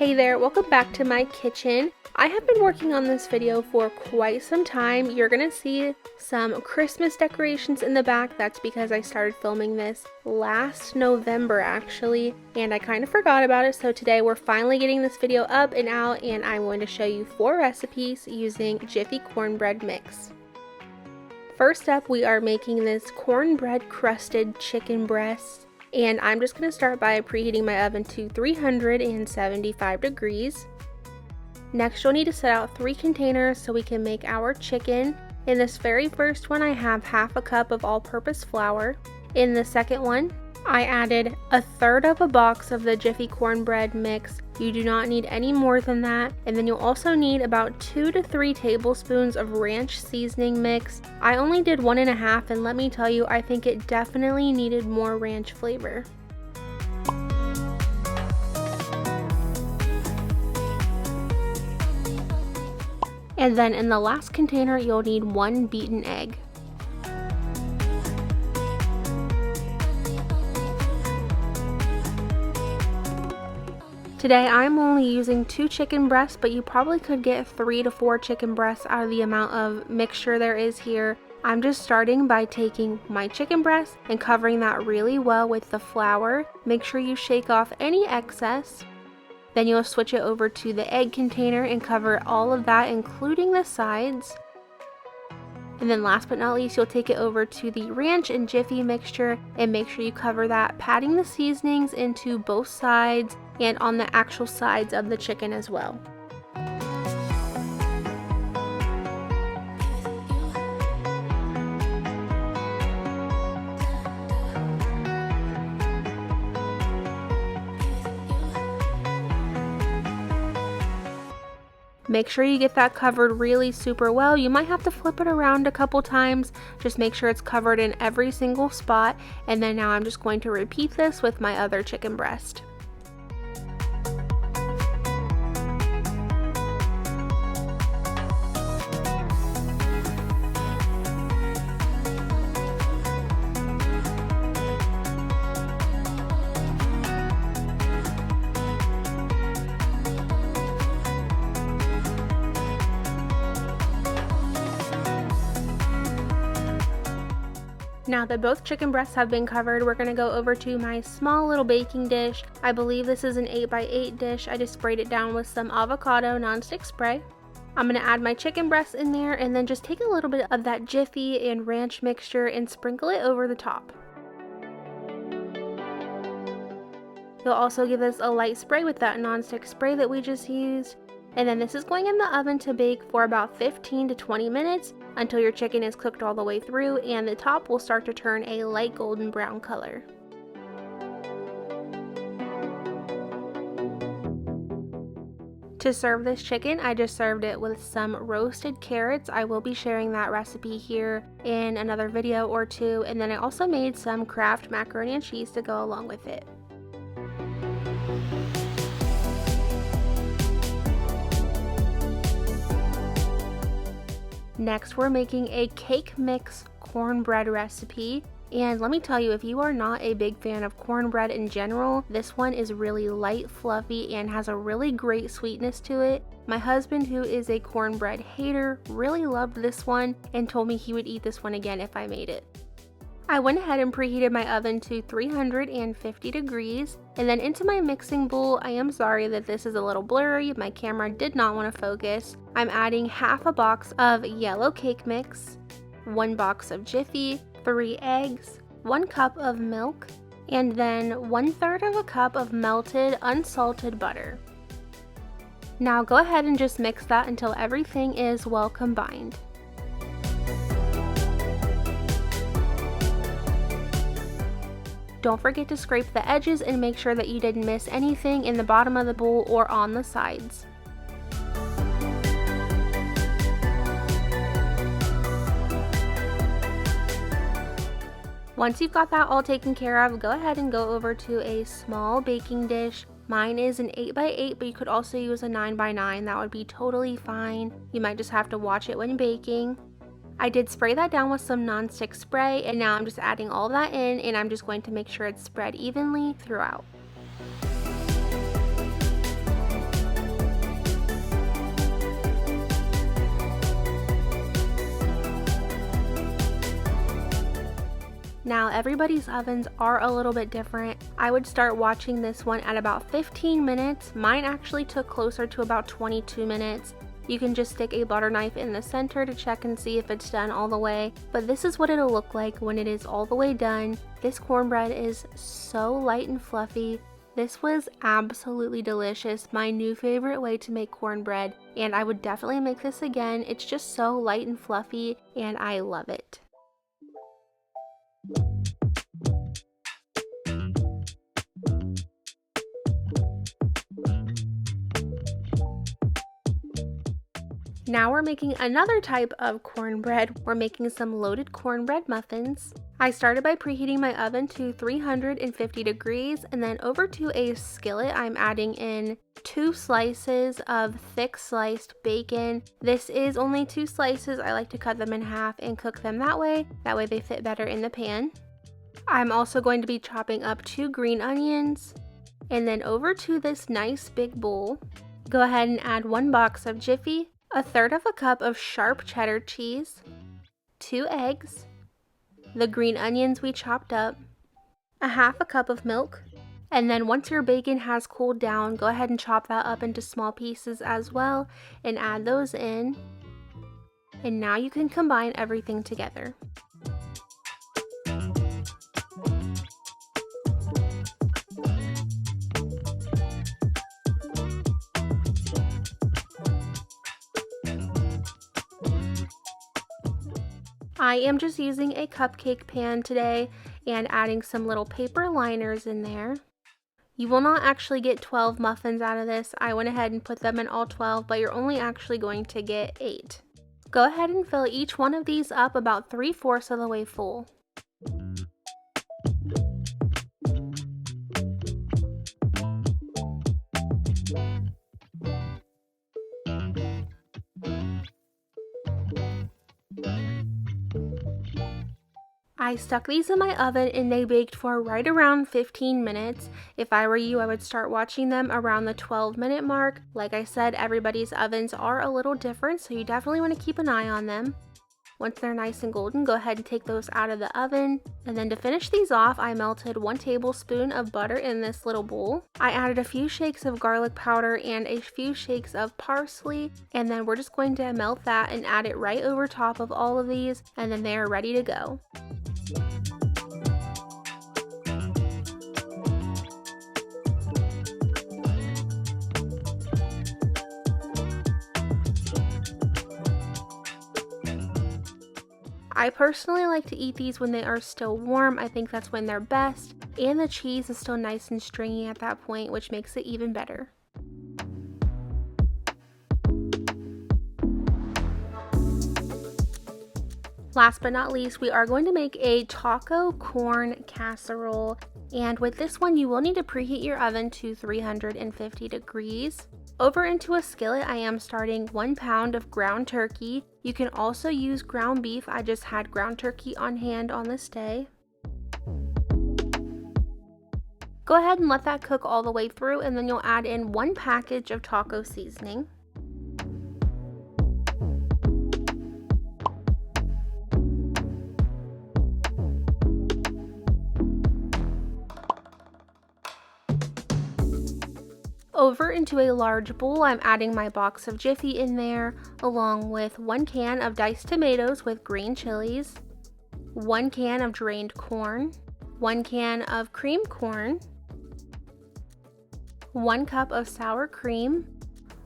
Hey there, welcome back to my kitchen. I have been working on this video for quite some time. You're gonna see some Christmas decorations in the back. That's because I started filming this last November actually, and I kind of forgot about it. So today we're finally getting this video up and out, and I'm going to show you 4 recipes using Jiffy cornbread mix. First up, we are making this cornbread crusted chicken breast. And I'm just going to start by preheating my oven to 375 degrees. Next, you'll need to set out 3 containers so we can make our chicken. In this very first one, I have half a cup of all-purpose flour. In the second one, I added 1/3 of a box of the Jiffy cornbread mix. You do not need any more than that. And then you'll also need about 2 to 3 tablespoons of ranch seasoning mix. I only did 1.5, and let me tell you, I think it definitely needed more ranch flavor. And then in the last container, you'll need 1 beaten egg. Today I'm only using 2 chicken breasts, but you probably could get 3 to 4 chicken breasts out of the amount of mixture there is here. I'm just starting by taking my chicken breast and covering that really well with the flour. Make sure you shake off any excess. Then you'll switch it over to the egg container and cover all of that, including the sides. And then last but not least, you'll take it over to the ranch and Jiffy mixture and make sure you cover that, patting the seasonings into both sides and on the actual sides of the chicken as well. Make sure you get that covered really super well. You might have to flip it around a couple times. Just make sure it's covered in every single spot. And then now I'm just going to repeat this with my other chicken breast. Now that both chicken breasts have been covered, we're going to go over to my small little baking dish. I believe this is an 8x8 dish. I just sprayed it down with some avocado nonstick spray. I'm going to add my chicken breasts in there and then just take a little bit of that Jiffy and ranch mixture and sprinkle it over the top. You'll also give this a light spray with that nonstick spray that we just used. And then this is going in the oven to bake for about 15 to 20 minutes until your chicken is cooked all the way through and the top will start to turn a light golden brown color. To serve this chicken, I just served it with some roasted carrots. I will be sharing that recipe here in another video or two. And then I also made some Kraft macaroni and cheese to go along with it. Next, we're making a cake mix cornbread recipe. And let me tell you, if you are not a big fan of cornbread in general, this one is really light, fluffy, and has a really great sweetness to it. My husband, who is a cornbread hater, really loved this one and told me he would eat this one again if I made it. I went ahead and preheated my oven to 350 degrees and then into my mixing bowl. I am sorry that this is a little blurry, my camera did not want to focus. I'm adding half a box of yellow cake mix, 1 box of Jiffy, 3 eggs, 1 cup of milk, and then 1/3 of a cup of melted unsalted butter. Now go ahead and just mix that until everything is well combined. Don't forget to scrape the edges and make sure that you didn't miss anything in the bottom of the bowl or on the sides. Once you've got that all taken care of, go ahead and go over to a small baking dish. Mine is an 8x8, but you could also use a 9x9. That would be totally fine. You might just have to watch it when baking. I did spray that down with some nonstick spray, and now I'm just adding all that in, and I'm just going to make sure it's spread evenly throughout. Now everybody's ovens are a little bit different. I would start watching this one at about 15 minutes. Mine actually took closer to about 22 minutes. You can just stick a butter knife in the center to check and see if it's done all the way, but this is what it'll look like when it is all the way done. This cornbread is so light and fluffy. This was absolutely delicious, my new favorite way to make cornbread, and I would definitely make this again. It's just so light and fluffy, and I love it. Now we're making another type of cornbread. We're making some loaded cornbread muffins. I started by preheating my oven to 350 degrees, and then over to a skillet I'm adding in 2 slices of thick sliced bacon. This is only 2 slices. I like to cut them in half and cook them that way they fit better in the pan. I'm also going to be chopping up 2 green onions, and then over to this nice big bowl, go ahead and add 1 box of Jiffy, 1/3 cup of sharp cheddar cheese, 2 eggs, the green onions we chopped up, 1/2 cup of milk, and then once your bacon has cooled down, go ahead and chop that up into small pieces as well and add those in. And now you can combine everything together. I am just using a cupcake pan today and adding some little paper liners in there. You will not actually get 12 muffins out of this. I went ahead and put them in all 12, but you're only actually going to get 8. Go ahead and fill each one of these up about 3/4 of the way full. I stuck these in my oven and they baked for right around 15 minutes. If I were you, I would start watching them around the 12-minute mark. Like I said, everybody's ovens are a little different, so you definitely want to keep an eye on them. Once they're nice and golden, go ahead and take those out of the oven. And then to finish these off, I melted 1 tablespoon of butter in this little bowl. I added a few shakes of garlic powder and a few shakes of parsley. And then we're just going to melt that and add it right over top of all of these, and then they are ready to go. I personally like to eat these when they are still warm. I think that's when they're best, and the cheese is still nice and stringy at that point, which makes it even better. Last but not least, we are going to make a taco corn casserole, and with this one you will need to preheat your oven to 350 degrees. Over into a skillet, I am starting 1 pound of ground turkey. You can also use ground beef. I just had ground turkey on hand on this day. Go ahead and let that cook all the way through, and then you'll add in 1 package of taco seasoning. Over into a large bowl, I'm adding my box of Jiffy in there, along with 1 can of diced tomatoes with green chilies, 1 can of drained corn, 1 can of creamed corn, 1 cup of sour cream,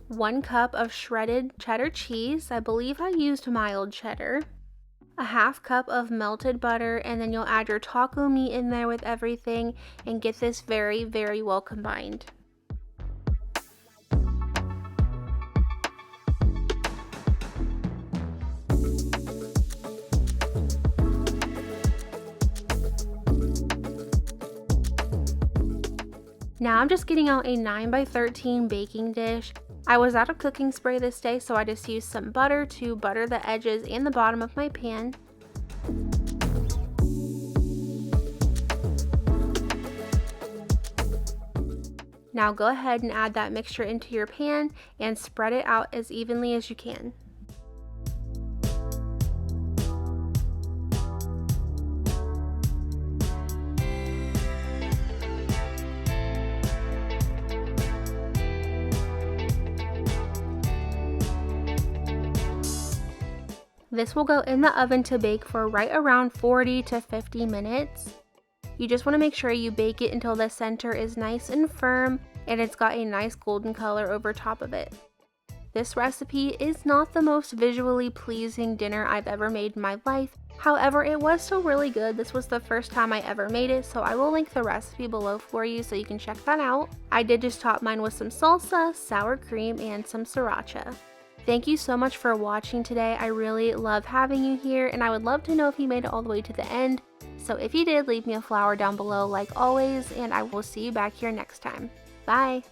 1 cup of shredded cheddar cheese. I believe I used mild cheddar, 1/2 cup of melted butter, and then you'll add your taco meat in there with everything and get this very, very well combined. Now I'm just getting out a 9x13 baking dish. I was out of cooking spray this day, so I just used some butter to butter the edges and the bottom of my pan. Now go ahead and add that mixture into your pan and spread it out as evenly as you can. This will go in the oven to bake for right around 40 to 50 minutes. You just want to make sure you bake it until the center is nice and firm and it's got a nice golden color over top of it. This recipe is not the most visually pleasing dinner I've ever made in my life. However, it was still really good. This was the first time I ever made it, so I will link the recipe below for you so you can check that out. I did just top mine with some salsa, sour cream, and some sriracha. Thank you so much for watching today. I really love having you here, and I would love to know if you made it all the way to the end. So if you did, leave me a flower down below like always, and I will see you back here next time. Bye!